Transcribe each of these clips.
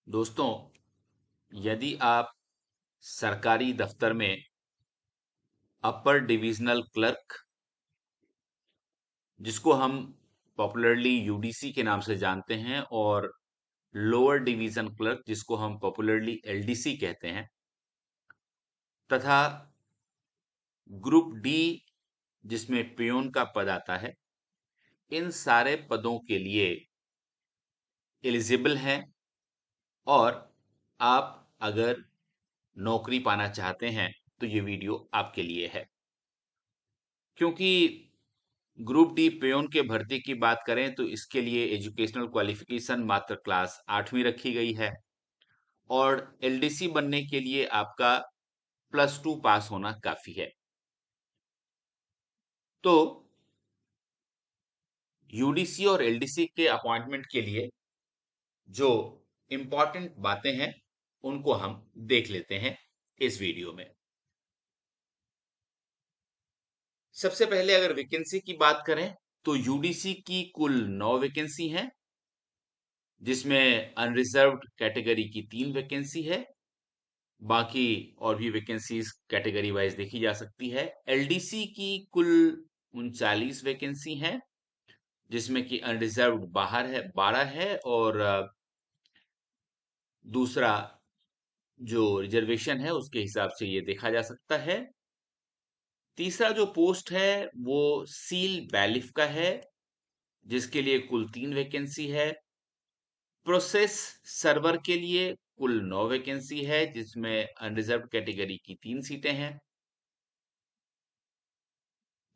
दोस्तों, यदि आप सरकारी दफ्तर में अपर डिविजनल क्लर्क, जिसको हम पॉपुलरली यूडीसी के नाम से जानते हैं, और लोअर डिवीजन क्लर्क, जिसको हम पॉपुलरली एलडीसी कहते हैं, तथा ग्रुप डी, जिसमें पियोन का पद आता है, इन सारे पदों के लिए एलिजिबल हैं। और आप अगर नौकरी पाना चाहते हैं तो ये वीडियो आपके लिए है। क्योंकि ग्रुप डी पेयोन के भर्ती की बात करें तो इसके लिए एजुकेशनल क्वालिफिकेशन मात्र क्लास 8वीं रखी गई है, और एलडीसी बनने के लिए आपका +2 पास होना काफी है। तो यूडीसी और एलडीसी के अपॉइंटमेंट के लिए जो इंपॉर्टेंट बातें हैं उनको हम देख लेते हैं इस वीडियो में। सबसे पहले अगर वैकेंसी की बात करें तो यूडीसी की कुल 9 वैकेंसी हैं, जिसमें अनरिजर्व्ड कैटेगरी की 3 वैकेंसी है। बाकी और भी वैकेंसीज कैटेगरी वाइज देखी जा सकती है। एलडीसी की कुल 39 वैकेंसी हैं, जिसमें कि अनरिजर्व्ड बाहर है 12 है, और दूसरा जो रिजर्वेशन है उसके हिसाब से ये देखा जा सकता है। तीसरा जो पोस्ट है वो सील बैलिफ का है, जिसके लिए कुल 3 वैकेंसी है। प्रोसेस सर्वर के लिए कुल 9 वैकेंसी है, जिसमें अनरिजर्व्ड कैटेगरी की 3 सीटें हैं।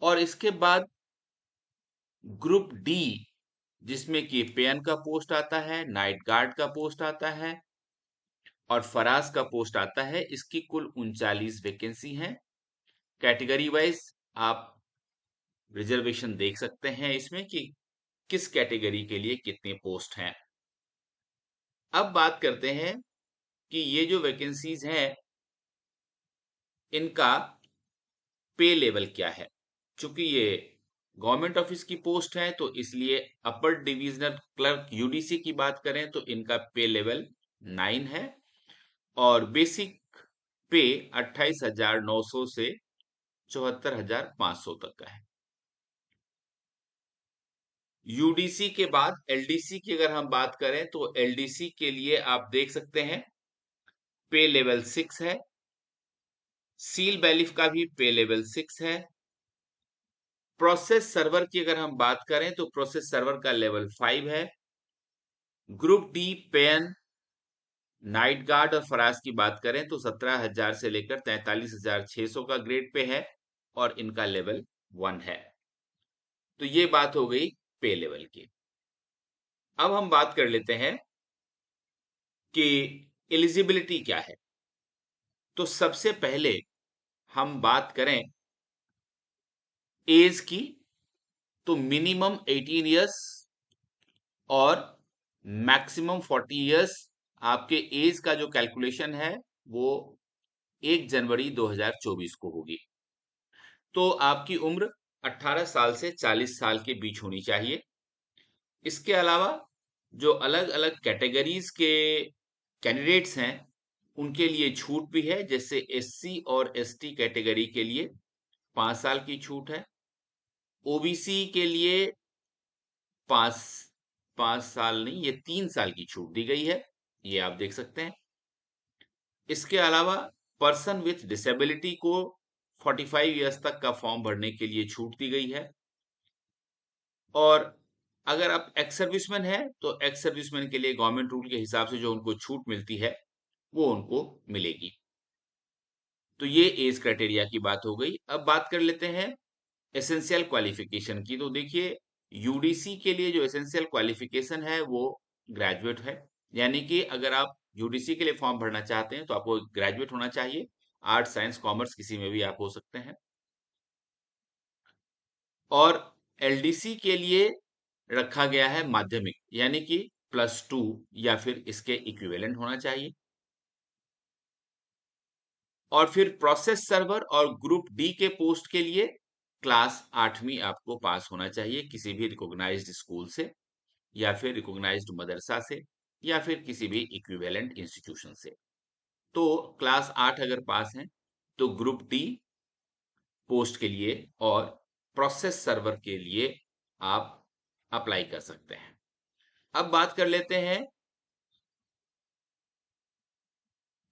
और इसके बाद ग्रुप डी, जिसमें कि पेयन का पोस्ट आता है, नाइट गार्ड का पोस्ट आता है और फराज का पोस्ट आता है। इसकी कुल 39 वैकेंसी हैं। कैटेगरी वाइज आप रिजर्वेशन देख सकते हैं इसमें कि किस कैटेगरी के लिए कितने पोस्ट हैं। अब बात करते हैं कि ये जो वैकेंसीज हैं इनका पे लेवल क्या है। चूंकि ये गवर्नमेंट ऑफिस की पोस्ट है तो इसलिए अपर डिविजनल क्लर्क यूडीसी की बात करें तो इनका पे लेवल 9 है, और बेसिक पे 28,900 से 74,500 तक का है। यूडीसी के बाद एलडीसी की अगर हम बात करें तो एलडीसी के लिए आप देख सकते हैं पे लेवल 6 है। सील बैलिफ का भी पे लेवल 6 है। प्रोसेस सर्वर की अगर हम बात करें तो प्रोसेस सर्वर का लेवल 5 है। Group D peon, night guard और फराज की बात करें तो 17,000 से लेकर 43,600 का ग्रेड पे है, और इनका लेवल 1 है। तो ये बात हो गई पे लेवल की। अब हम बात कर लेते हैं कि एलिजिबिलिटी क्या है। तो सबसे पहले हम बात करें एज की, तो मिनिमम 18 इयर्स और मैक्सिमम 40 इयर्स। आपके एज का जो कैलकुलेशन है वो 1 जनवरी 2024 को होगी। तो आपकी उम्र 18 साल से 40 साल के बीच होनी चाहिए। इसके अलावा जो अलग अलग कैटेगरीज के कैंडिडेट्स हैं उनके लिए छूट भी है। जैसे एससी और एसटी कैटेगरी के लिए 5 साल की छूट है। ओबीसी के लिए 5 साल नहीं, ये 3 साल की छूट दी गई है, ये आप देख सकते हैं। इसके अलावा पर्सन विथ डिसेबिलिटी को 45 इयर्स तक का फॉर्म भरने के लिए छूट दी गई है। और अगर आप एक्स सर्विसमैन हैं तो एक्स सर्विसमैन के लिए गवर्नमेंट रूल के हिसाब से जो उनको छूट मिलती है वो उनको मिलेगी। तो ये एज क्राइटेरिया की बात हो गई। अब बात कर लेते हैं एसेंशियल क्वालिफिकेशन की। तो देखिए, यूडीसी के लिए जो एसेंशियल क्वालिफिकेशन है वो ग्रेजुएट है। यानी कि अगर आप यूडीसी के लिए फॉर्म भरना चाहते हैं तो आपको ग्रेजुएट होना चाहिए। आर्ट्स, साइंस, कॉमर्स किसी में भी आप हो सकते हैं। और एलडीसी के लिए रखा गया है माध्यमिक, यानी कि +2 या फिर इसके इक्विवेलेंट होना चाहिए। और फिर प्रोसेस सर्वर और ग्रुप डी के पोस्ट के लिए क्लास 8वीं आपको पास होना चाहिए किसी भी रिकॉग्नाइज्ड स्कूल से या फिर रिकॉग्नाइज्ड मदरसा से। या फिर किसी भी इक्विवेलेंट इंस्टीट्यूशन से। तो क्लास 8 अगर पास हैं तो ग्रुप डी पोस्ट के लिए और प्रोसेस सर्वर के लिए आप अप्लाई कर सकते हैं। अब बात कर लेते हैं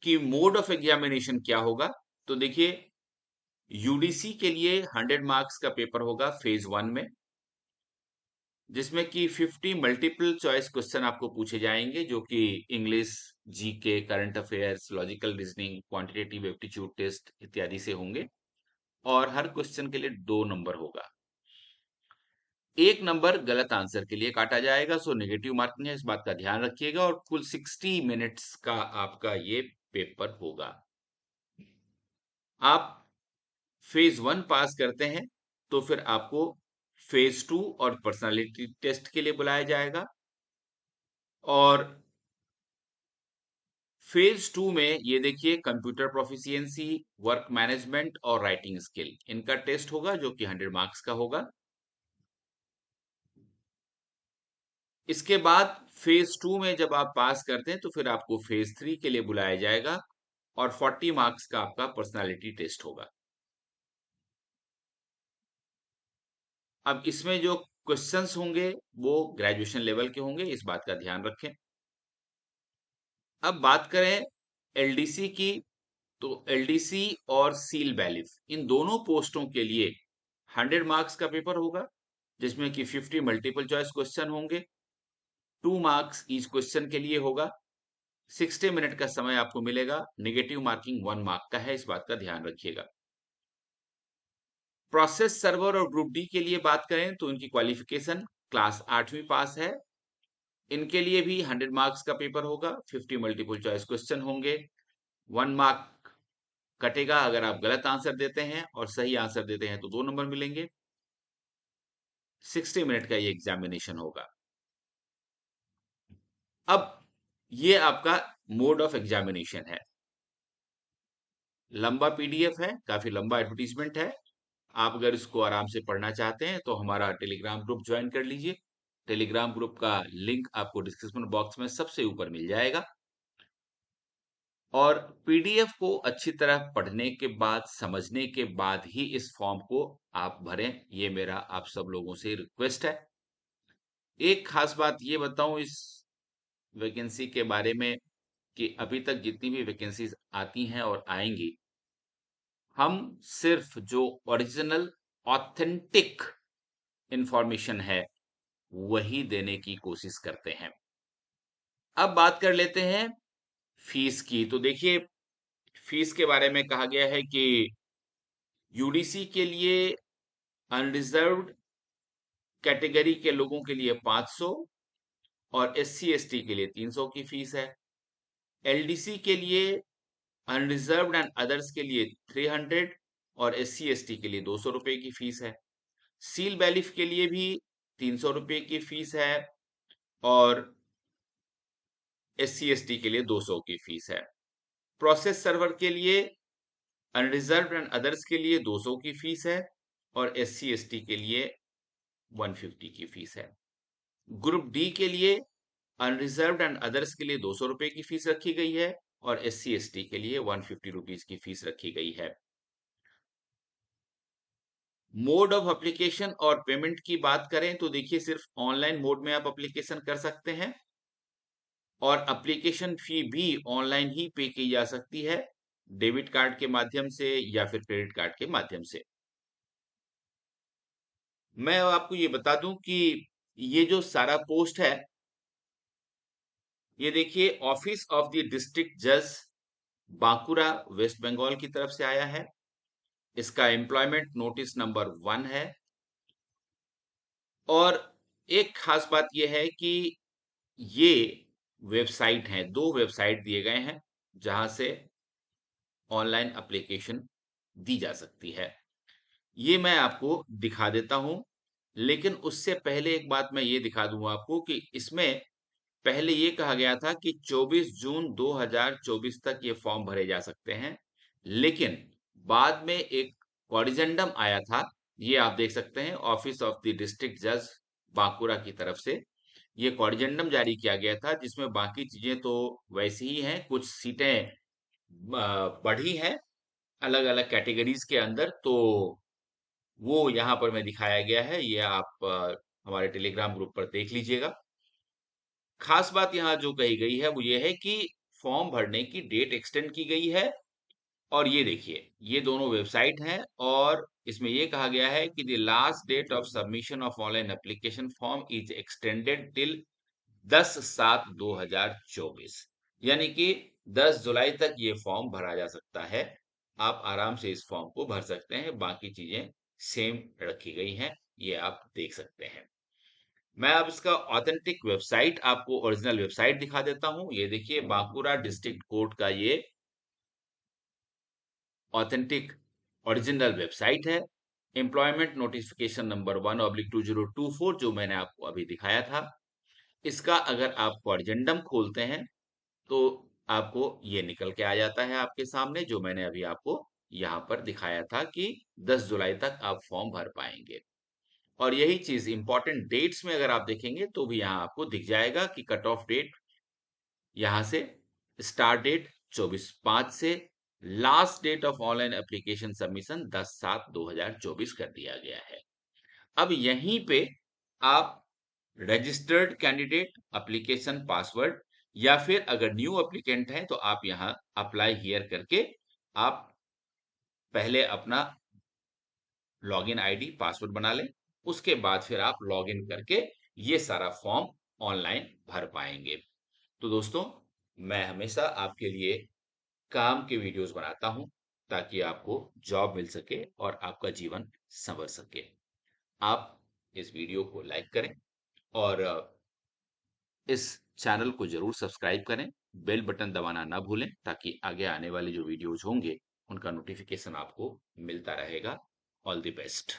कि मोड ऑफ एग्जामिनेशन क्या होगा। तो देखिए, यूडीसी के लिए 100 मार्क्स का पेपर होगा फेज 1 में, जिसमें कि 50 मल्टीपल चॉइस क्वेश्चन आपको पूछे जाएंगे, जो कि English, GK, current affairs, logical reasoning, quantitative aptitude test इत्यादि से होंगे। और हर क्वेश्चन के लिए 2 नंबर होगा। 1 नंबर गलत आंसर के लिए काटा जाएगा, सो नेगेटिव मार्किंग है, इस बात का ध्यान रखिएगा। और कुल 60 मिनट्स का आपका ये पेपर होगा। आप फेज 1 पास करते हैं तो फिर आपको फेज 2 और पर्सनालिटी टेस्ट के लिए बुलाया जाएगा। और फेज 2 में ये देखिए, कंप्यूटर प्रोफिशिएंसी, वर्क मैनेजमेंट और राइटिंग स्किल, इनका टेस्ट होगा, जो कि 100 मार्क्स का होगा। इसके बाद फेज 2 में जब आप पास करते हैं तो फिर आपको फेज 3 के लिए बुलाया जाएगा और 40 मार्क्स का आपका पर्सनालिटी टेस्ट होगा। अब इसमें जो क्वेश्चंस होंगे वो ग्रेजुएशन लेवल के होंगे, इस बात का ध्यान रखें। अब बात करें एलडीसी की, तो एलडीसी और सील बैलिफ, इन दोनों पोस्टों के लिए 100 मार्क्स का पेपर होगा, जिसमें कि 50 मल्टीपल चॉइस क्वेश्चन होंगे। 2 मार्क्स ईच क्वेश्चन के लिए होगा। 60 मिनट का समय आपको मिलेगा। नेगेटिव मार्किंग 1 मार्क का है, इस बात का ध्यान रखिएगा। प्रोसेस सर्वर और ग्रुप डी के लिए बात करें तो इनकी क्वालिफिकेशन क्लास 8वीं पास है। इनके लिए भी 100 मार्क्स का पेपर होगा। 50 मल्टीपल चॉइस क्वेश्चन होंगे। 1 मार्क कटेगा अगर आप गलत आंसर देते हैं, और सही आंसर देते हैं तो 2 नंबर मिलेंगे। 60 मिनट का ये एग्जामिनेशन होगा। अब ये आपका मोड ऑफ एग्जामिनेशन है। लंबा पीडीएफ है, काफी लंबा एडवर्टीजमेंट है। आप अगर इसको आराम से पढ़ना चाहते हैं तो हमारा टेलीग्राम ग्रुप ज्वाइन कर लीजिए। टेलीग्राम ग्रुप का लिंक आपको डिस्क्रिप्शन बॉक्स में सबसे ऊपर मिल जाएगा। और पीडीएफ को अच्छी तरह पढ़ने के बाद, समझने के बाद ही इस फॉर्म को आप भरें, ये मेरा आप सब लोगों से रिक्वेस्ट है। एक खास बात ये बताऊं इस वैकेंसी के बारे में, कि अभी तक जितनी भी वैकेंसीज आती हैं और आएंगी, हम सिर्फ जो ओरिजिनल ऑथेंटिक इंफॉर्मेशन है वही देने की कोशिश करते हैं। अब बात कर लेते हैं फीस की। तो देखिए, फीस के बारे में कहा गया है कि यूडीसी के लिए अनरिजर्व्ड कैटेगरी के लोगों के लिए 500 और एससी एसटी के लिए 300 की फीस है। एलडीसी के लिए अनरिजर्व्ड एंड अदर्स के लिए 300 और एससी एसटी के लिए 200 रुपए की फीस है। सील बैलिफ के लिए भी 300 रुपए की फीस है और एससी एसटी के लिए 200 की फीस है। प्रोसेस सर्वर के लिए अनरिजर्व्ड एंड अदर्स के लिए 200 की फीस है और एससी एसटी के लिए 150 की फीस है। ग्रुप डी के लिए अनरिजर्व्ड एंड अदर्स के लिए 200 रुपए की फीस रखी गई है और एससी एसटी के लिए 150 रुपीज की फीस रखी गई है। मोड ऑफ एप्लीकेशन और पेमेंट की बात करें तो देखिए, सिर्फ ऑनलाइन मोड में आप एप्लीकेशन कर सकते हैं और एप्लीकेशन फी भी ऑनलाइन ही पे की जा सकती है, डेबिट कार्ड के माध्यम से या फिर क्रेडिट कार्ड के माध्यम से। मैं आपको ये बता दूं कि ये जो सारा पोस्ट है, ये देखिए ऑफिस ऑफ द डिस्ट्रिक्ट जज बांकुरा वेस्ट बंगाल की तरफ से आया है। इसका एम्प्लॉयमेंट नोटिस नंबर 1 है। और एक खास बात यह है कि ये वेबसाइट है, 2 वेबसाइट दिए गए हैं जहां से ऑनलाइन एप्लीकेशन दी जा सकती है। ये मैं आपको दिखा देता हूं, लेकिन उससे पहले एक बात मैं ये दिखा दूंगा आपको कि इसमें पहले ये कहा गया था कि 24 जून 2024 तक ये फॉर्म भरे जा सकते हैं, लेकिन बाद में एक कॉरिजेंडम आया था, ये आप देख सकते हैं, ऑफिस ऑफ द डिस्ट्रिक्ट जज बांकुरा की तरफ से, ये कॉरिजेंडम जारी किया गया था, जिसमें बाकी चीजें तो वैसी ही हैं, कुछ सीटें बढ़ी हैं अलग अलग कैटेगरीज के अंदर, तो वो यहाँ पर मैं दिखाया गया है, ये आप हमारे टेलीग्राम ग्रुप पर देख लीजिएगा। खास बात यहाँ जो कही गई है वो ये है कि फॉर्म भरने की डेट एक्सटेंड की गई है। और ये देखिए, ये दोनों वेबसाइट हैं, और इसमें ये कहा गया है कि the last date of submission of online application form is extended till 10/7/2024, यानी कि 10 जुलाई तक ये फॉर्म भरा जा सकता है। आप आराम से इस फॉर्म को भर सकते हैं, बाकी चीजें सेम रखी गई हैं, ये आप देख सकते हैं। मैं अब इसका ऑथेंटिक वेबसाइट, आपको ओरिजिनल वेबसाइट दिखा देता हूं। ये देखिए, बांकुरा डिस्ट्रिक्ट कोर्ट का ये ऑथेंटिक ओरिजिनल वेबसाइट है। एम्प्लॉयमेंट नोटिफिकेशन नंबर 1/2024 जो मैंने आपको अभी दिखाया था, इसका अगर आप कॉरिजेंडम खोलते हैं तो आपको ये निकल के आ जाता है आपके सामने, जो मैंने अभी आपको यहाँ पर दिखाया था कि 10 जुलाई तक आप फॉर्म भर पाएंगे। और यही चीज इंपॉर्टेंट डेट्स में अगर आप देखेंगे तो भी यहाँ आपको दिख जाएगा कि कट ऑफ डेट यहाँ से, स्टार्ट डेट 24/5 से, last date of online application submission 10/7/2024 कर दिया गया है। अब यहीं पे आप रजिस्टर्ड कैंडिडेट एप्लीकेशन पासवर्ड, या फिर अगर न्यू एप्लीकेंट हैं तो आप यहाँ अप्लाई हियर करके आप पहले अपना लॉगिन आईडी पासवर्ड बना लें, उसके बाद फिर आप लॉगिन करके ये सारा फॉर्म ऑनलाइन भर पाएंगे। तो दोस्तों, मैं हमेशा आपके लिए काम के वीडियोस बनाता हूं, ताकि आपको जॉब मिल सके और आपका जीवन संवर सके। आप इस वीडियो को लाइक करें, और इस चैनल को जरूर सब्सक्राइब करें, बेल बटन दबाना ना भूलें, ताकि आगे आने वाले जो वीडियोज होंगे उनका नोटिफिकेशन आपको मिलता रहेगा। All the best.